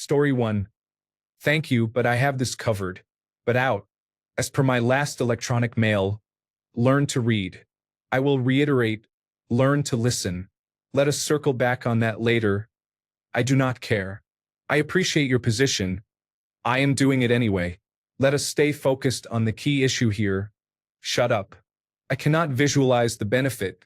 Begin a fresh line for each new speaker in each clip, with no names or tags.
Story 1. Thank you, but I have this covered. But out. As per my last electronic mail, learn to read. I will reiterate, learn to listen. Let us circle back on that later. I do not care. I appreciate your position. I am doing it anyway. Let us stay focused on the key issue here. Shut up. I cannot visualize the benefit.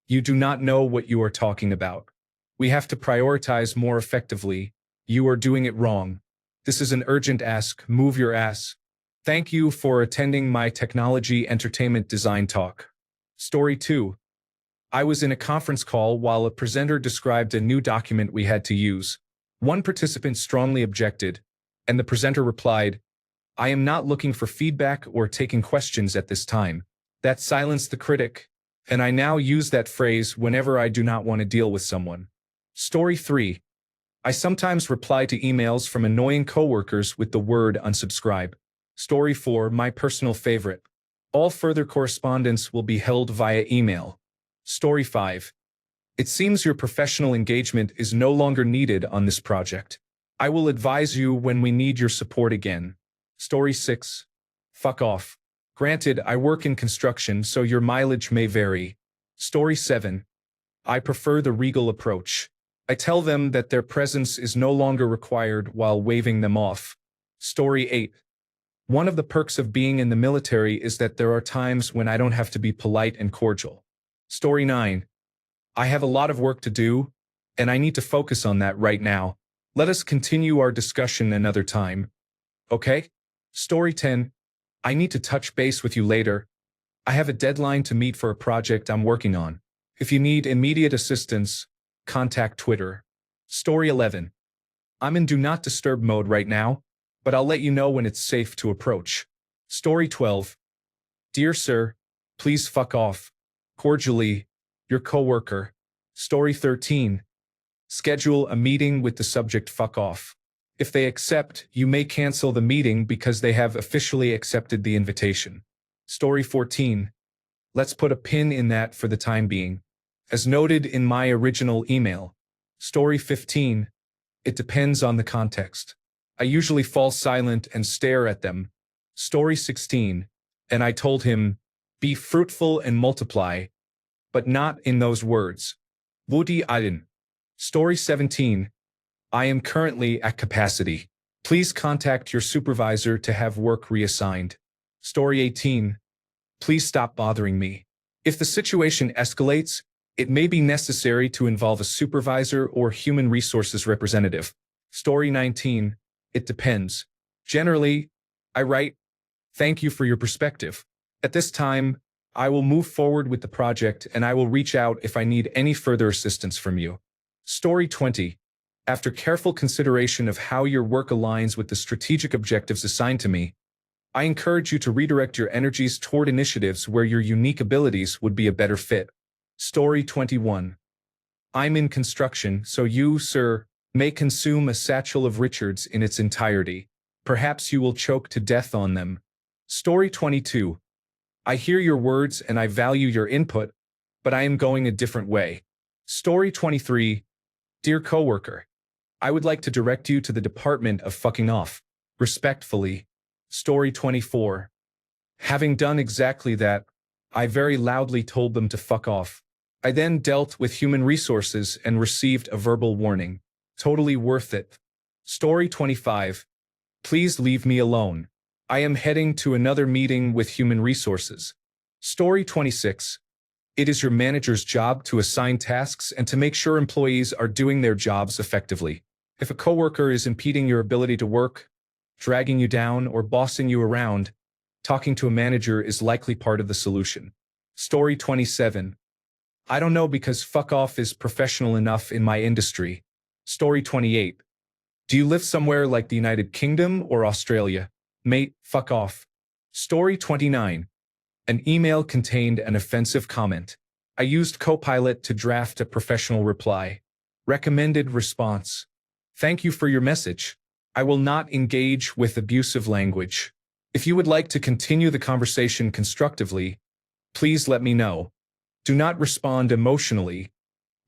You do not know what you are talking about. We have to prioritize more effectively. You are doing it wrong. This is an urgent ask. Move your ass. Thank you for attending my technology entertainment design talk. Story 2. I was in a conference call while a presenter described a new document we had to use. One participant strongly objected, and the presenter replied, I am not looking for feedback or taking questions at this time. That silenced the critic, and I now use that phrase whenever I do not want to deal with someone. Story 3. I sometimes reply to emails from annoying coworkers with the word unsubscribe. Story 4. My personal favorite. All further correspondence will be held via email. Story 5. It seems your professional engagement is no longer needed on this project. I will advise you when we need your support again. Story 6. Fuck off. Granted, I work in construction, so your mileage may vary. Story 7. I prefer the regal approach. I tell them that their presence is no longer required while waving them off. Story 8. One of the perks of being in the military is that there are times when I don't have to be polite and cordial. Story 9. I have a lot of work to do, and I need to focus on that right now. Let us continue our discussion another time. Okay? Story 10. I need to touch base with you later. I have a deadline to meet for a project I'm working on. If you need immediate assistance, contact Twitter. Story 11. I'm in do not disturb mode right now, but I'll let you know when it's safe to approach. Story 12. Dear sir, please fuck off. Cordially, your coworker. Story 13. Schedule a meeting with the subject fuck off. If they accept, you may cancel the meeting because they have officially accepted the invitation. Story 14. Let's put a pin in that for the time being. As noted in my original email. Story 15. It depends on the context. I usually fall silent and stare at them. Story 16. And I told him, be fruitful and multiply, but not in those words. Wuti Aydin. Story 17. I am currently at capacity. Please contact your supervisor to have work reassigned. Story 18. Please stop bothering me. If the situation escalates, it may be necessary to involve a supervisor or human resources representative. Story 19. It depends. Generally, I write, thank you for your perspective. At this time, I will move forward with the project and I will reach out if I need any further assistance from you. Story 20. After careful consideration of how your work aligns with the strategic objectives assigned to me, I encourage you to redirect your energies toward initiatives where your unique abilities would be a better fit. Story 21. I'm in construction, so you, sir, may consume a satchel of Richards in its entirety. Perhaps you will choke to death on them. Story 22. I hear your words and I value your input, but I am going a different way. Story 23. Dear coworker, I would like to direct you to the department of fucking off. Respectfully. Story 24. Having done exactly that, I very loudly told them to fuck off. I then dealt with human resources and received a verbal warning. Totally worth it. Story 25. Please leave me alone. I am heading to another meeting with human resources. Story 26. It is your manager's job to assign tasks and to make sure employees are doing their jobs effectively. If a coworker is impeding your ability to work, dragging you down, or bossing you around, talking to a manager is likely part of the solution. Story 27. I don't know because fuck off is professional enough in my industry. Story 28. Do you live somewhere like the United Kingdom or Australia? Mate, fuck off. Story 29. An email contained an offensive comment. I used Copilot to draft a professional reply. Recommended response. Thank you for your message. I will not engage with abusive language. If you would like to continue the conversation constructively, please let me know. Do not respond emotionally.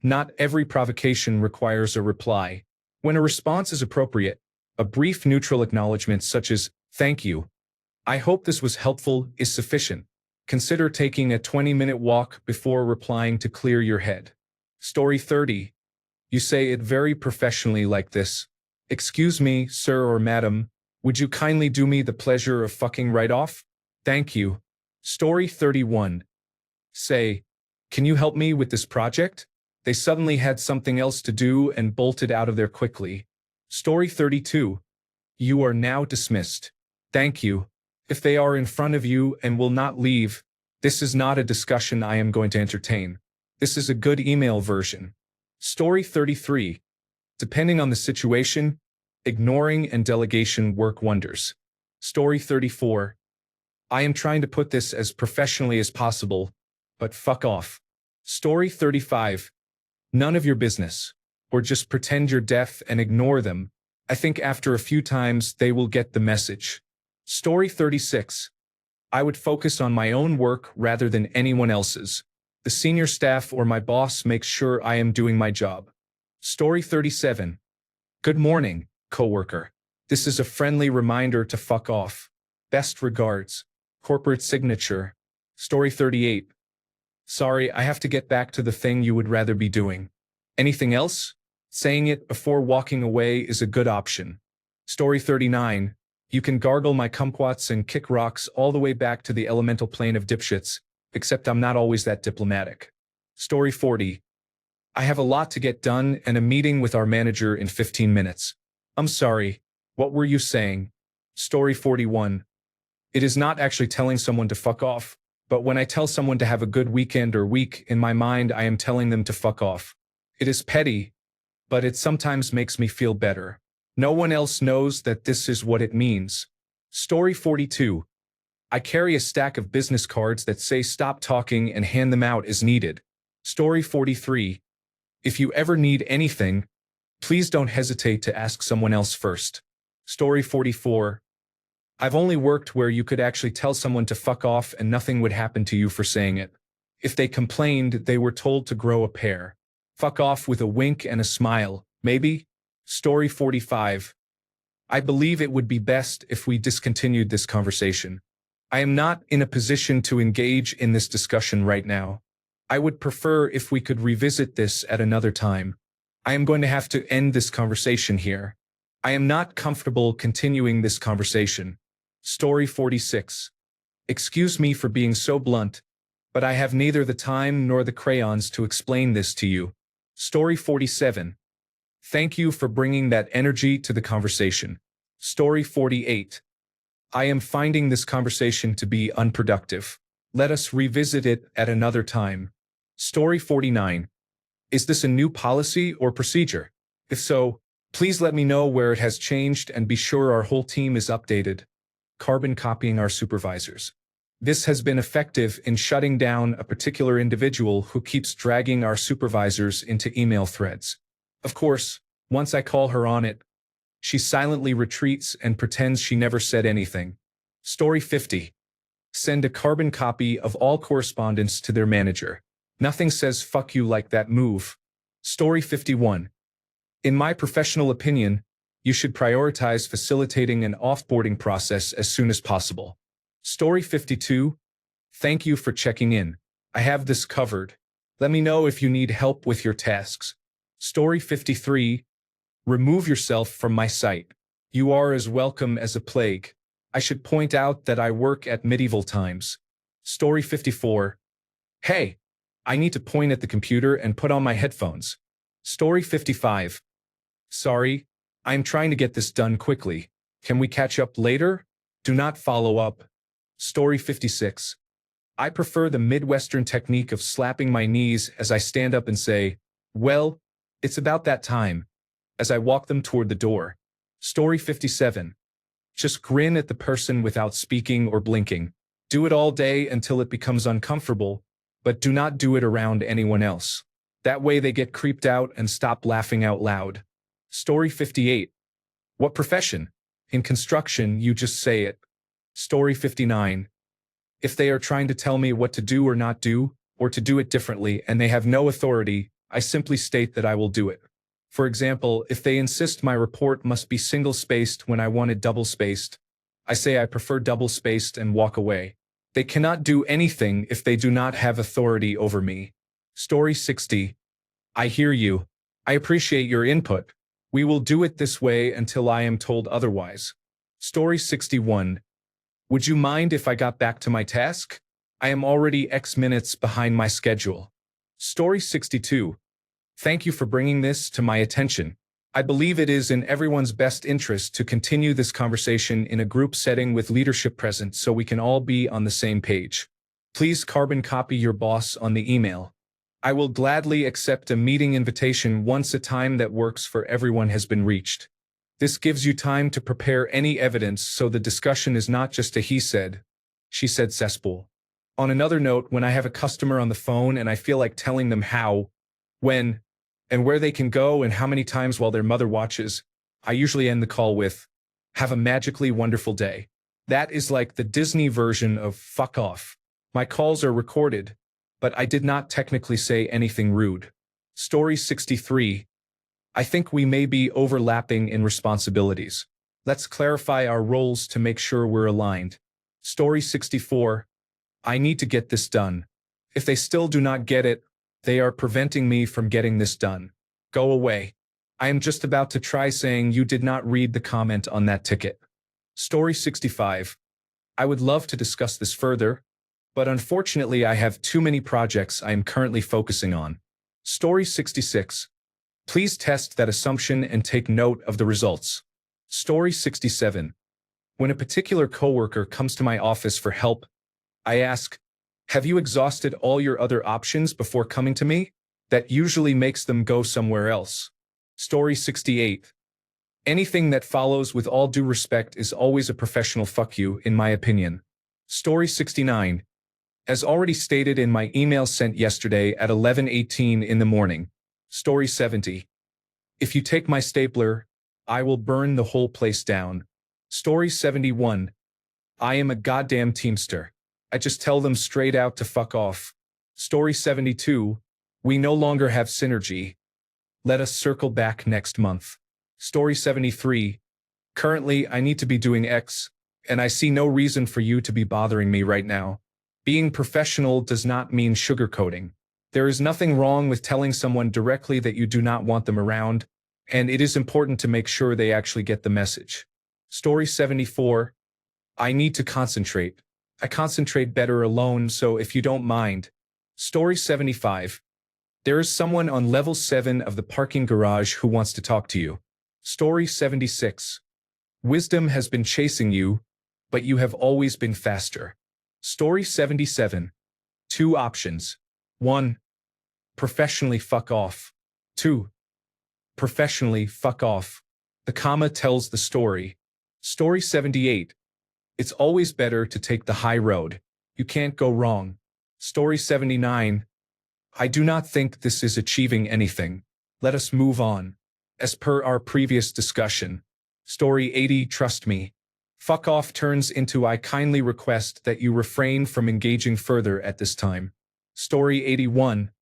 Not every provocation requires a reply. When a response is appropriate, A brief neutral acknowledgement such as, "Thank you. I hope this was helpful," is sufficient. Consider taking a 20-minute walk before replying to clear your head. Story 30. You say it very professionally like this. "Excuse me, sir or madam, would you kindly do me the pleasure of fucking right off? Thank you." Story 31. Say, "Can you help me with this project?" They suddenly had something else to do and bolted out of there quickly. Story 32. You are now dismissed. Thank you. If they are in front of you and will not leave, this is not a discussion I am going to entertain. This is a good email version. Story 33. Depending on the situation, ignoring and delegation work wonders. Story 34. I am trying to put this as professionally as possible, but fuck off. Story 35. None of your business. Or just pretend you're deaf and ignore them. I think after a few times they will get the message. Story 36. I would focus on my own work rather than anyone else's. The senior staff or my boss makes sure I am doing my job. Story 37. Good morning, coworker. This is a friendly reminder to fuck off. Best regards. Corporate signature. Story 38. Sorry, I have to get back to the thing you would rather be doing. Anything else? Saying it before walking away is a good option. Story 39. You can gargle my kumquats and kick rocks all the way back to the elemental plane of dipshits, except I'm not always that diplomatic. Story 40. I have a lot to get done and a meeting with our manager in 15 minutes. I'm sorry, what were you saying? Story 41. It is not actually telling someone to fuck off, but when I tell someone to have a good weekend or week, in my mind I am telling them to fuck off. It is petty, but it sometimes makes me feel better. No one else knows that this is what it means. Story 42. I carry a stack of business cards that say stop talking and hand them out as needed. Story 43. If you ever need anything, please don't hesitate to ask someone else first. Story 44. I've only worked where you could actually tell someone to fuck off and nothing would happen to you for saying it. If they complained, they were told to grow a pair. Fuck off with a wink and a smile, maybe? Story 45. I believe it would be best if we discontinued this conversation. I am not in a position to engage in this discussion right now. I would prefer if we could revisit this at another time. I am going to have to end this conversation here. I am not comfortable continuing this conversation. Story 46. Excuse me for being so blunt, but I have neither the time nor the crayons to explain this to you. Story 47. Thank you for bringing that energy to the conversation. Story 48. I am finding this conversation to be unproductive. Let us revisit it at another time. Story 49. Is this a new policy or procedure? If so, please let me know where it has changed and be sure our whole team is updated. Carbon copying our supervisors. This has been effective in shutting down a particular individual who keeps dragging our supervisors into email threads. Of course, once I call her on it, she silently retreats and pretends she never said anything. Story 50. Send a carbon copy of all correspondence to their manager. Nothing says fuck you like that move. Story 51. In my professional opinion, you should prioritize facilitating an offboarding process as soon as possible. Story 52. Thank you for checking in. I have this covered. Let me know if you need help with your tasks. Story 53. Remove yourself from my sight. You are as welcome as a plague. I should point out that I work at medieval times. Story 54. Hey, I need to point at the computer and put on my headphones. Story 55. Sorry, I'm trying to get this done quickly. Can we catch up later? Do not follow up. Story 56. I prefer the Midwestern technique of slapping my knees as I stand up and say, well, it's about that time, as I walk them toward the door. Story 57. Just grin at the person without speaking or blinking. Do it all day until it becomes uncomfortable, but do not do it around anyone else. That way they get creeped out and stop laughing out loud. Story 58. What profession? In construction, you just say it. Story 59. If they are trying to tell me what to do or not do, or to do it differently and they have no authority, I simply state that I will do it. For example, if they insist my report must be single-spaced when I want it double-spaced, I say I prefer double-spaced and walk away. They cannot do anything if they do not have authority over me. Story 60. I hear you. I appreciate your input. We will do it this way until I am told otherwise. Story 61. Would you mind if I got back to my task? I am already X minutes behind my schedule. Story 62. Thank you for bringing this to my attention. I believe it is in everyone's best interest to continue this conversation in a group setting with leadership present so we can all be on the same page. Please carbon copy your boss on the email. I will gladly accept a meeting invitation once a time that works for everyone has been reached. This gives you time to prepare any evidence so the discussion is not just a he said, she said cesspool. On another note, when I have a customer on the phone and I feel like telling them how, when, and where they can go and how many times while their mother watches, I usually end the call with, have a magically wonderful day. That is like the Disney version of fuck off. My calls are recorded, but I did not technically say anything rude. Story 63. I think we may be overlapping in responsibilities. Let's clarify our roles to make sure we're aligned. Story 64. I need to get this done. If they still do not get it, they are preventing me from getting this done. Go away. I am just about to try saying you did not read the comment on that ticket. Story 65. I would love to discuss this further, but unfortunately I have too many projects I am currently focusing on. Story 66. Please test that assumption and take note of the results. Story 67. When a particular coworker comes to my office for help, I ask, have you exhausted all your other options before coming to me? That usually makes them go somewhere else. Story 68. Anything that follows with all due respect is always a professional fuck you, in my opinion. Story 69. As already stated in my email sent yesterday at 11:18 in the morning. Story 70. If you take my stapler, I will burn the whole place down. Story 71. I am a goddamn teamster. I just tell them straight out to fuck off. Story 72. We no longer have synergy. Let us circle back next month. Story 73. Currently, I need to be doing X, and I see no reason for you to be bothering me right now. Being professional does not mean sugarcoating. There is nothing wrong with telling someone directly that you do not want them around, and it is important to make sure they actually get the message. Story 74. I need to concentrate. I concentrate better alone, so if you don't mind. Story 75. There is someone on level 7 of the parking garage who wants to talk to you. Story 76. Wisdom has been chasing you, but you have always been faster. Story 77. 2 options. 1. Professionally fuck off. 2. Professionally fuck off. The comma tells the story. Story 78. It's always better to take the high road. You can't go wrong. Story 79. I do not think this is achieving anything. Let us move on. As per our previous discussion. Story 80. Trust me. Fuck off turns into I kindly request that you refrain from engaging further at this time. Story 81.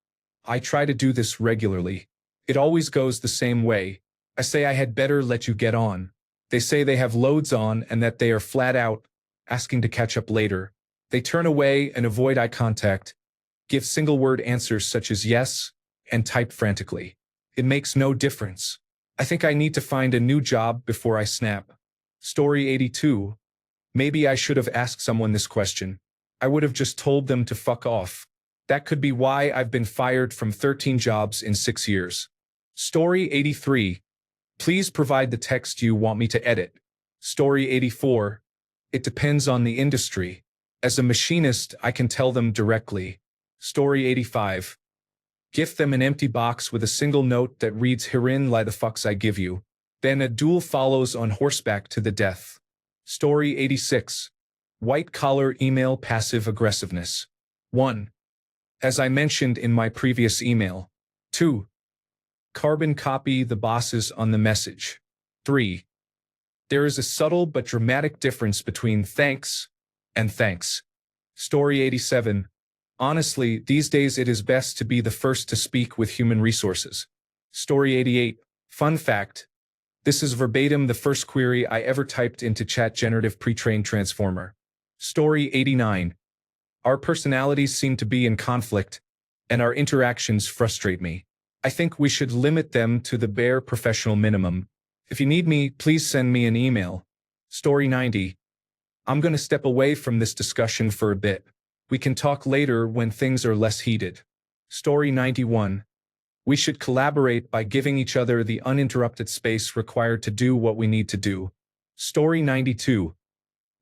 I try to do this regularly. It always goes the same way. I say I had better let you get on. They say they have loads on and that they are flat out, asking to catch up later. They turn away and avoid eye contact, give single-word answers such as yes, and type frantically. It makes no difference. I think I need to find a new job before I snap. Story 82. Maybe I should have asked someone this question. I would have just told them to fuck off. That could be why I've been fired from 13 jobs in 6 years. Story 83. Please provide the text you want me to edit. Story 84. It depends on the industry. As a machinist, I can tell them directly. Story 85. Gift them an empty box with a single note that reads herein lie the fucks I give you. Then a duel follows on horseback to the death. Story 86. White-collar email passive aggressiveness. 1. As I mentioned in my previous email. 2. Carbon copy the bosses on the message. 3. There is a subtle but dramatic difference between thanks and thanks. Story 87. Honestly, these days it is best to be the first to speak with human resources. Story 88. Fun fact, this is verbatim the first query I ever typed into Chat Generative Pre-trained Transformer. Story 89. Our personalities seem to be in conflict, and our interactions frustrate me. I think we should limit them to the bare professional minimum. If you need me, please send me an email. Story 90. I'm going to step away from this discussion for a bit. We can talk later when things are less heated. Story 91. We should collaborate by giving each other the uninterrupted space required to do what we need to do. Story 92.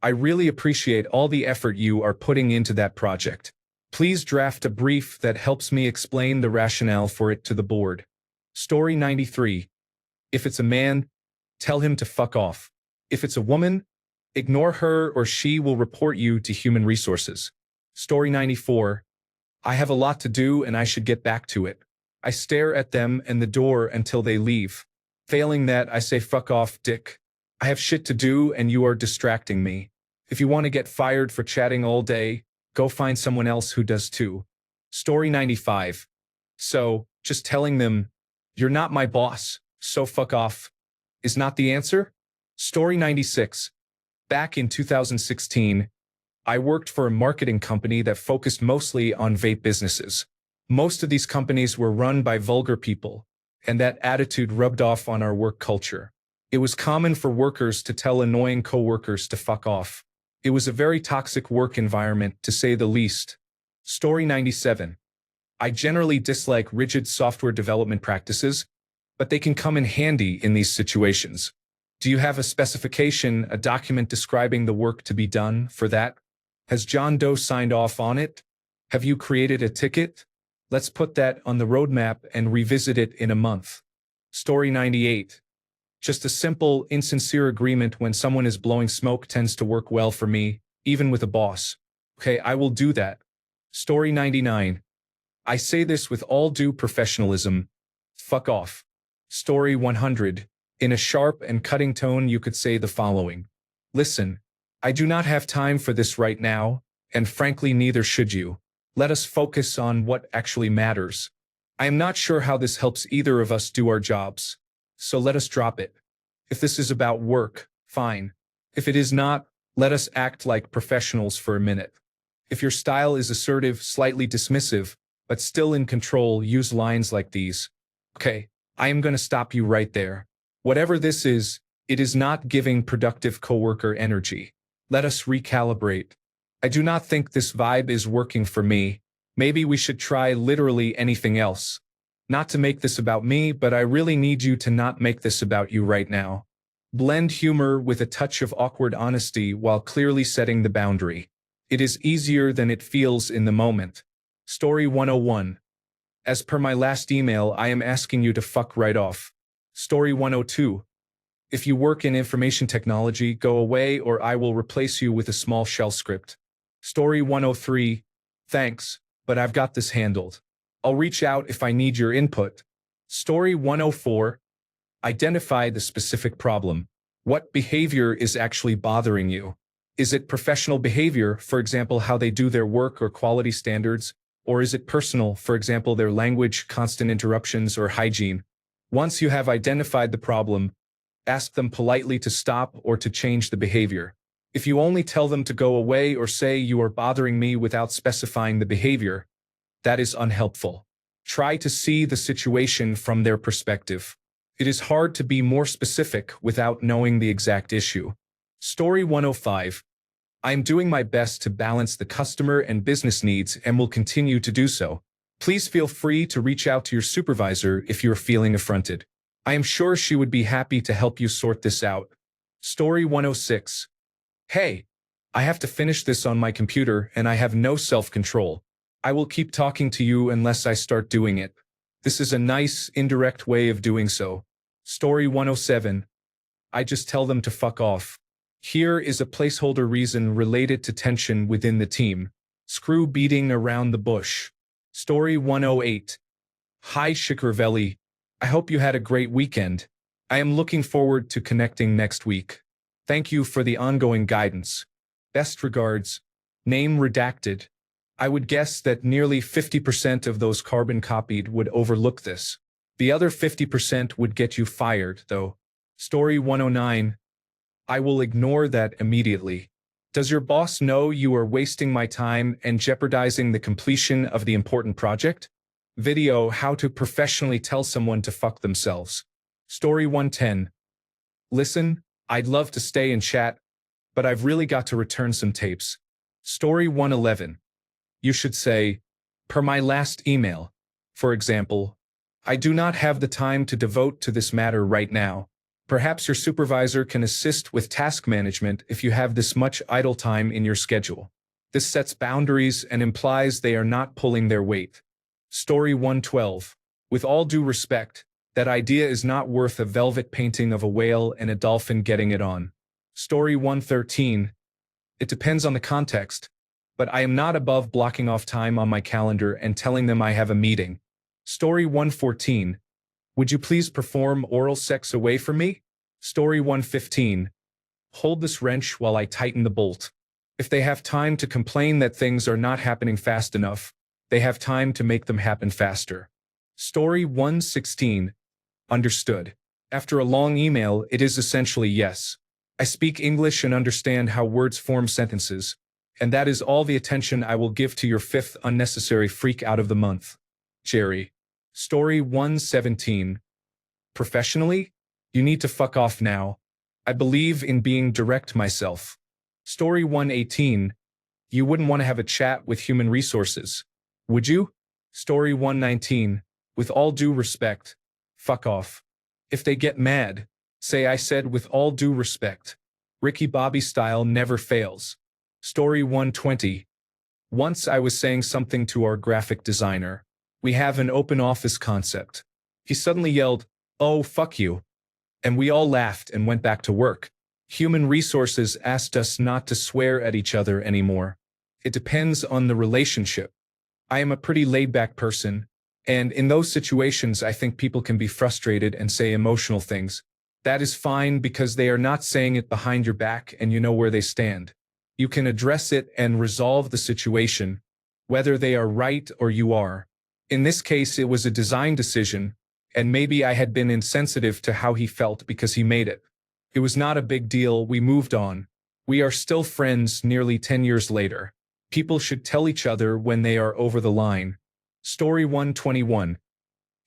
I really appreciate all the effort you are putting into that project. Please draft a brief that helps me explain the rationale for it to the board. Story 93. If it's a man, tell him to fuck off. If it's a woman, ignore her or she will report you to human resources. Story 94. I have a lot to do and I should get back to it. I stare at them and the door until they leave. Failing that, I say fuck off, dick. I have shit to do and you are distracting me. If you want to get fired for chatting all day, go find someone else who does too. Story 95. So, just telling them, you're not my boss, so fuck off, is not the answer? Story 96. Back in 2016, I worked for a marketing company that focused mostly on vape businesses. Most of these companies were run by vulgar people, and that attitude rubbed off on our work culture. It was common for workers to tell annoying coworkers to fuck off. It was a very toxic work environment, to say the least. Story 97. I generally dislike rigid software development practices, but they can come in handy in these situations. Do you have a specification, a document describing the work to be done for that? Has John Doe signed off on it? Have you created a ticket? Let's put that on the roadmap and revisit it in a month. Story 98. Just a simple, insincere agreement when someone is blowing smoke tends to work well for me, even with a boss. Okay, I will do that. Story 99. I say this with all due professionalism. Fuck off. Story 100. In a sharp and cutting tone, you could say the following. Listen, I do not have time for this right now, and frankly, neither should you. Let us focus on what actually matters. I am not sure how this helps either of us do our jobs, so let us drop it. If this is about work, fine. If it is not, let us act like professionals for a minute. If your style is assertive, slightly dismissive, but still in control, use lines like these. Okay, I am going to stop you right there. Whatever this is, it is not giving productive coworker energy. Let us recalibrate. I do not think this vibe is working for me. Maybe we should try literally anything else. Not to make this about me, but I really need you to not make this about you right now. Blend humor with a touch of awkward honesty while clearly setting the boundary. It is easier than it feels in the moment. Story 101. As per my last email, I am asking you to fuck right off. Story 102. If you work in information technology, go away or I will replace you with a small shell script. Story 103. Thanks, but I've got this handled. I'll reach out if I need your input. Story 104. Identify the specific problem. What behavior is actually bothering you? Is it professional behavior, for example, how they do their work or quality standards? Or is it personal, for example, their language, constant interruptions, or hygiene? Once you have identified the problem, ask them politely to stop or to change the behavior. If you only tell them to go away or say you are bothering me without specifying the behavior, that is unhelpful. Try to see the situation from their perspective. It is hard to be more specific without knowing the exact issue. Story 105. I am doing my best to balance the customer and business needs and will continue to do so. Please feel free to reach out to your supervisor if you're feeling affronted. I am sure she would be happy to help you sort this out. Story 106. Hey, I have to finish this on my computer and I have no self-control. I will keep talking to you unless I start doing it. This is a nice, indirect way of doing so. Story 107. I just tell them to fuck off. Here is a placeholder reason related to tension within the team. Screw beating around the bush. Story 108. Hi Shikravelli. I hope you had a great weekend. I am looking forward to connecting next week. Thank you for the ongoing guidance. Best regards. Name redacted. I would guess that nearly 50% of those carbon copied would overlook this. The other 50% would get you fired, though. Story 109. I will ignore that immediately. Does your boss know you are wasting my time and jeopardizing the completion of the important project? Video: How to professionally tell someone to fuck themselves. Story 110. Listen, I'd love to stay and chat, but I've really got to return some tapes. Story 111. You should say, per my last email. For example, I do not have the time to devote to this matter right now. Perhaps your supervisor can assist with task management if you have this much idle time in your schedule. This sets boundaries and implies they are not pulling their weight. Story 112. With all due respect, that idea is not worth a velvet painting of a whale and a dolphin getting it on. Story 113. It depends on the context, but I am not above blocking off time on my calendar and telling them I have a meeting. Story 114. Would you please perform oral sex away from me? Story 115. Hold this wrench while I tighten the bolt. If they have time to complain that things are not happening fast enough, they have time to make them happen faster. Story 116. Understood. After a long email, it is essentially yes. I speak English and understand how words form sentences, and that is all the attention I will give to your fifth unnecessary freak out of the month. Jerry. Story 117. Professionally, you need to fuck off now. I believe in being direct myself. Story 118. You wouldn't want to have a chat with human resources, would you? Story 119. With all due respect, fuck off. If they get mad, say I said with all due respect. Ricky Bobby style never fails. Story 120. Once I was saying something to our graphic designer. We have an open office concept. He suddenly yelled, "Oh, fuck you." And we all laughed and went back to work. Human resources asked us not to swear at each other anymore. It depends on the relationship. I am a pretty laid-back person, and in those situations I think people can be frustrated and say emotional things. That is fine because they are not saying it behind your back and you know where they stand. You can address it and resolve the situation, whether they are right or you are. In this case, it was a design decision, and maybe I had been insensitive to how he felt because he made it. It was not a big deal, we moved on. We are still friends nearly 10 years later. People should tell each other when they are over the line. Story 121.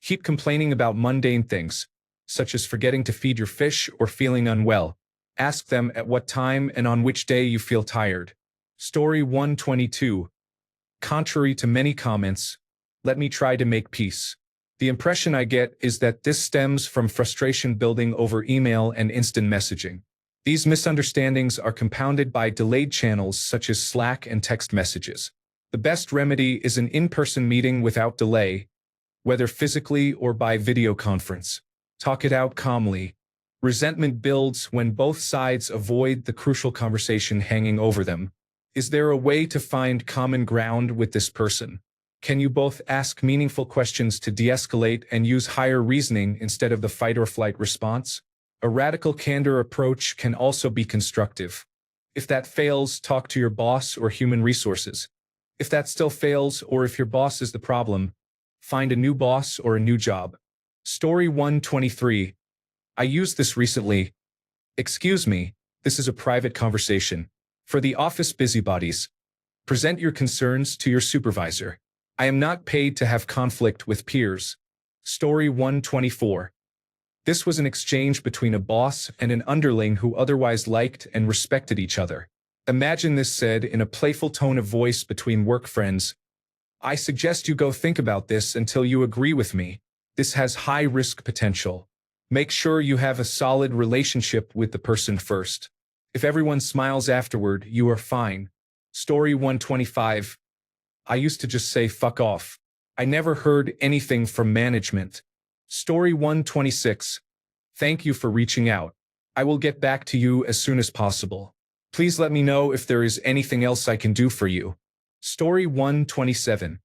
Keep complaining about mundane things, such as forgetting to feed your fish or feeling unwell. Ask them at what time and on which day you feel tired. Story 122. Contrary to many comments, let me try to make peace. The impression I get is that this stems from frustration building over email and instant messaging. These misunderstandings are compounded by delayed channels such as Slack and text messages. The best remedy is an in-person meeting without delay, whether physically or by video conference. Talk it out calmly. Resentment builds when both sides avoid the crucial conversation hanging over them. Is there a way to find common ground with this person? Can you both ask meaningful questions to de-escalate and use higher reasoning instead of the fight-or-flight response? A radical candor approach can also be constructive. If that fails, talk to your boss or human resources. If that still fails, or if your boss is the problem, find a new boss or a new job. Story 123. I used this recently. Excuse me, this is a private conversation. For the office busybodies, present your concerns to your supervisor. I am not paid to have conflict with peers. Story 124. This was an exchange between a boss and an underling who otherwise liked and respected each other. Imagine this said in a playful tone of voice between work friends. I suggest you go think about this until you agree with me. This has high risk potential. Make sure you have a solid relationship with the person first. If everyone smiles afterward, you are fine. Story 125. I used to just say fuck off. I never heard anything from management. Story 126. Thank you for reaching out. I will get back to you as soon as possible. Please let me know if there is anything else I can do for you. Story 127.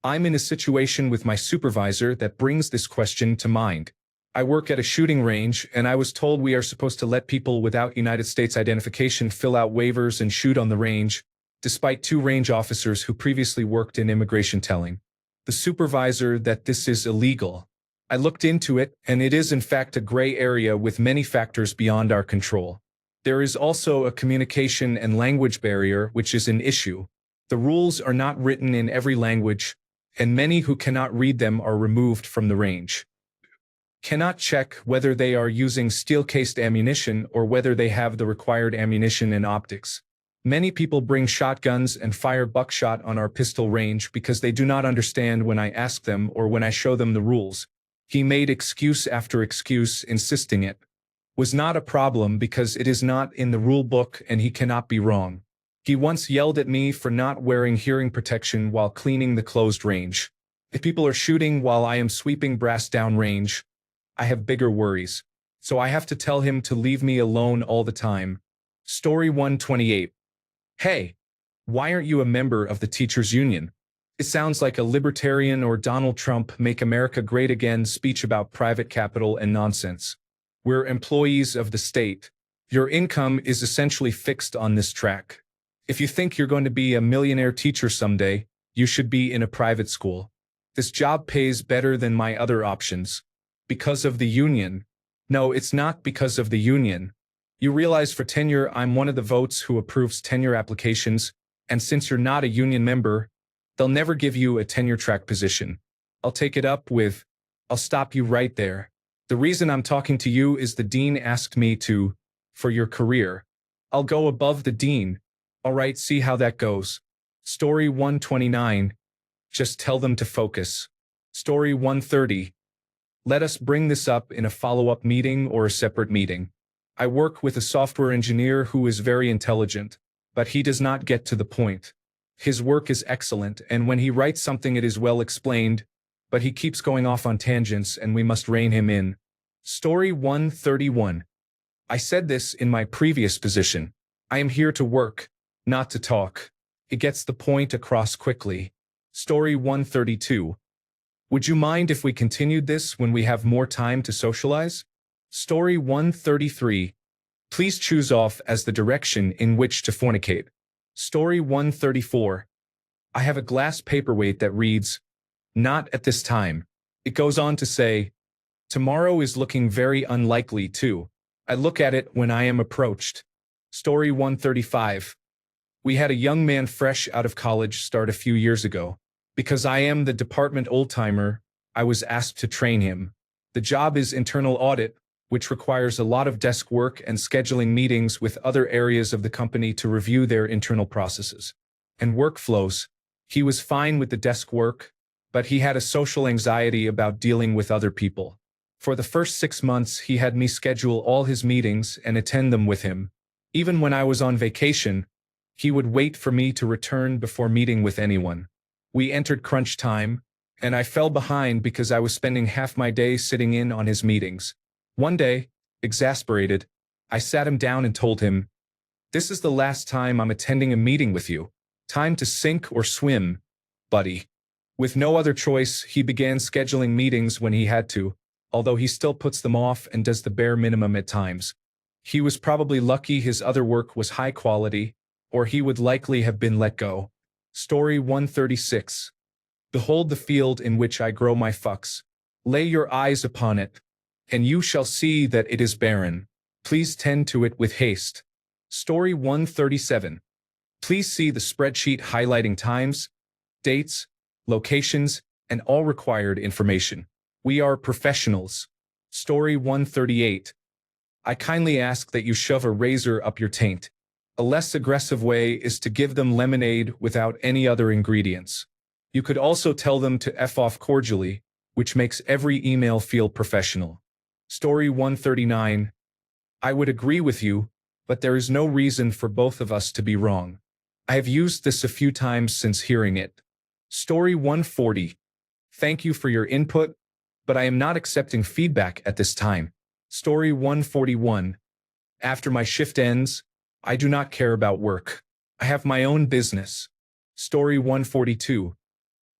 I'm in a situation with my supervisor that brings this question to mind. I work at a shooting range, and I was told we are supposed to let people without United States identification fill out waivers and shoot on the range, despite 2 range officers who previously worked in immigration telling the supervisor that this is illegal. I looked into it, and it is in fact a gray area with many factors beyond our control. There is also a communication and language barrier, which is an issue. The rules are not written in every language, and many who cannot read them are removed from the range. Cannot check whether they are using steel-cased ammunition or whether they have the required ammunition and optics. Many people bring shotguns and fire buckshot on our pistol range because they do not understand when I ask them or when I show them the rules. He made excuse after excuse, insisting it was not a problem because it is not in the rule book and he cannot be wrong. He once yelled at me for not wearing hearing protection while cleaning the closed range. If people are shooting while I am sweeping brass down range, I have bigger worries. So I have to tell him to leave me alone all the time. Story 128. Hey, why aren't you a member of the teachers' union? It sounds like a libertarian or Donald Trump Make America Great Again speech about private capital and nonsense. We're employees of the state. Your income is essentially fixed on this track. If you think you're going to be a millionaire teacher someday, you should be in a private school. This job pays better than my other options. Because of the union. No, it's not because of the union. You realize for tenure I'm one of the votes who approves tenure applications, and since you're not a union member, they'll never give you a tenure track position. I'll take it up with, I'll stop you right there. The reason I'm talking to you is the dean asked me to, for your career. I'll go above the dean. All right, see how that goes. Story 129. Just tell them to focus. Story 130. Let us bring this up in a follow-up meeting or a separate meeting. I work with a software engineer who is very intelligent, but he does not get to the point. His work is excellent, and when he writes something it is well explained, but he keeps going off on tangents and we must rein him in. Story 131. I said this in my previous position. I am here to work, not to talk. It gets the point across quickly. Story 132. Would you mind if we continued this when we have more time to socialize? Story 133. Please choose off as the direction in which to fornicate. Story 134. I have a glass paperweight that reads, "Not at this time." It goes on to say, "Tomorrow is looking very unlikely too. I look at it when I am approached." Story 135. We had a young man fresh out of college start a few years ago. Because I am the department old-timer, I was asked to train him. The job is internal audit, which requires a lot of desk work and scheduling meetings with other areas of the company to review their internal processes and workflows. He was fine with the desk work, but he had a social anxiety about dealing with other people. For the first 6 months, he had me schedule all his meetings and attend them with him. Even when I was on vacation, he would wait for me to return before meeting with anyone. We entered crunch time, and I fell behind because I was spending half my day sitting in on his meetings. One day, exasperated, I sat him down and told him, "This is the last time I'm attending a meeting with you. Time to sink or swim, buddy." With no other choice, he began scheduling meetings when he had to, although he still puts them off and does the bare minimum at times. He was probably lucky his other work was high quality, or he would likely have been let go. Story 136. Behold the field in which I grow my fucks. Lay your eyes upon it, and you shall see that it is barren. Please tend to it with haste. Story 137. Please see the spreadsheet highlighting times, dates, locations, and all required information. We are professionals. Story 138. I kindly ask that you shove a razor up your taint. A less aggressive way is to give them lemonade without any other ingredients. You could also tell them to F off cordially, which makes every email feel professional. Story 139. I would agree with you, but there is no reason for both of us to be wrong. I have used this a few times since hearing it. Story 140. Thank you for your input, but I am not accepting feedback at this time. Story 141. After my shift ends, I do not care about work. I have my own business. Story 142.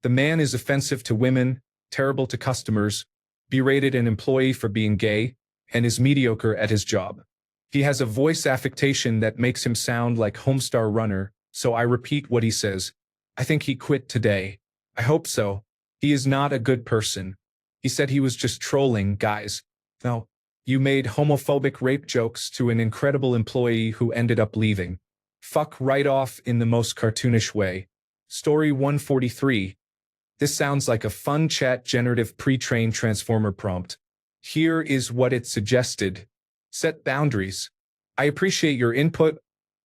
The man is offensive to women, terrible to customers, berated an employee for being gay, and is mediocre at his job. He has a voice affectation that makes him sound like Homestar Runner, so I repeat what he says. I think he quit today. I hope so. He is not a good person. He said he was just trolling, guys. No, you made homophobic rape jokes to an incredible employee who ended up leaving. Fuck right off in the most cartoonish way. Story 143. This sounds like a fun chat generative pre-trained transformer prompt. Here is what it suggested. Set boundaries. I appreciate your input,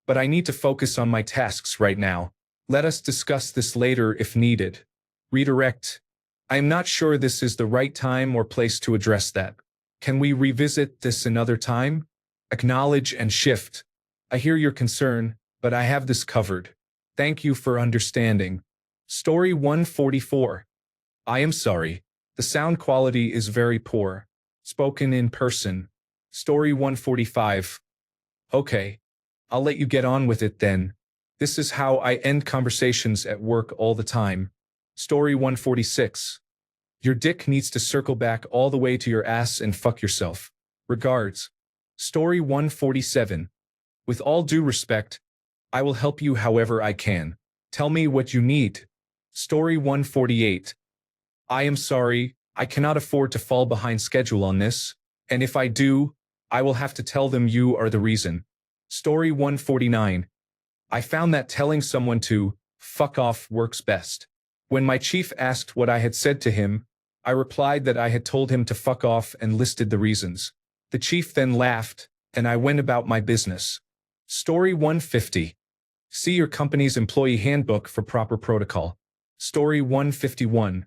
but I need to focus on my tasks right now. Let us discuss this later if needed. Redirect. I am not sure this is the right time or place to address that. Can we revisit this another time? Acknowledge and shift. I hear your concern, but I have this covered. Thank you for understanding. Story 144. I am sorry. The sound quality is very poor. Spoken in person. Story 145. Okay. I'll let you get on with it then. This is how I end conversations at work all the time. Story 146. Your dick needs to circle back all the way to your ass and fuck yourself. Regards. Story 147. With all due respect, I will help you however I can. Tell me what you need. Story 148. I am sorry, I cannot afford to fall behind schedule on this, and if I do, I will have to tell them you are the reason. Story 149. I found that telling someone to fuck off works best. When my chief asked what I had said to him, I replied that I had told him to fuck off and listed the reasons. The chief then laughed, and I went about my business. Story 150. See your company's employee handbook for proper protocol. Story 151.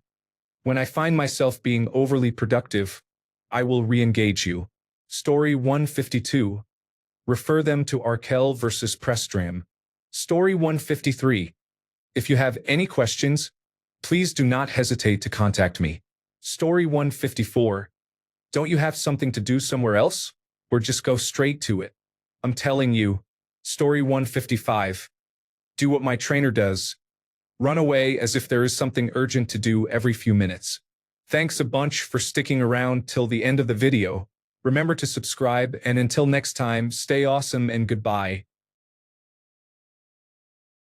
When I find myself being overly productive, I will re-engage you. Story 152. Refer them to Arkell versus Prestram. Story 153. If you have any questions, please do not hesitate to contact me. Story 154. Don't you have something to do somewhere else? Or just go straight to it? I'm telling you. Story 155. Do what my trainer does. Run away as if there is something urgent to do every few minutes. Thanks a bunch for sticking around till the end of the video. Remember to subscribe, and until next time, stay awesome and goodbye.